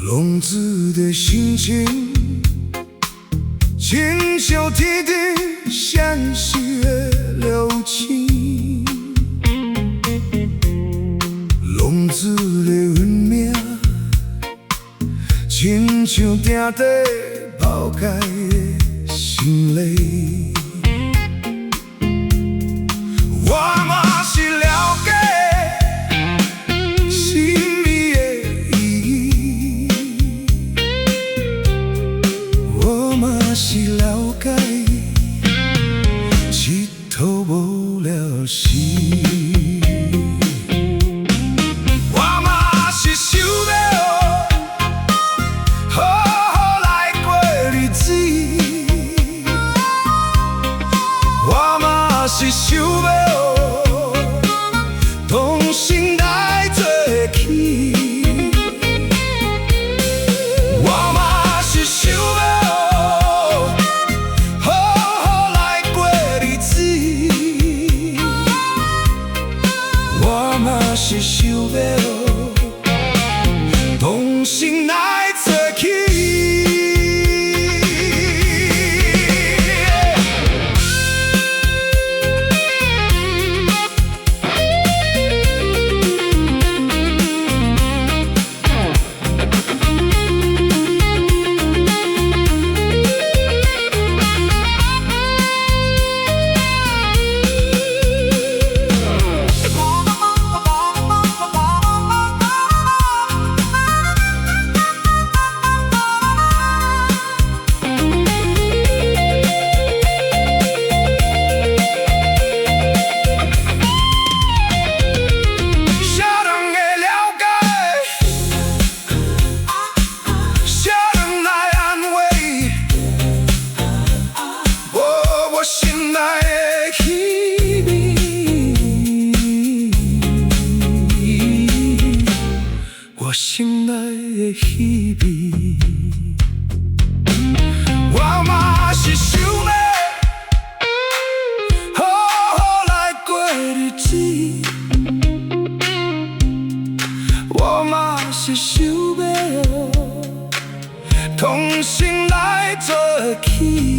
笼子的心情，轻笑滴滴，像细月流情。笼子的运命，亲像定地抛开的心泪。我嘛是了解。是了解，一头无了时。我嘛是想要好好来过日子，我嘛是想要同心来做起。我嘛是想要。是想要同心来做起。我心内的彼边，我嘛是想要好好来过日子，我嘛是想要同心来做起。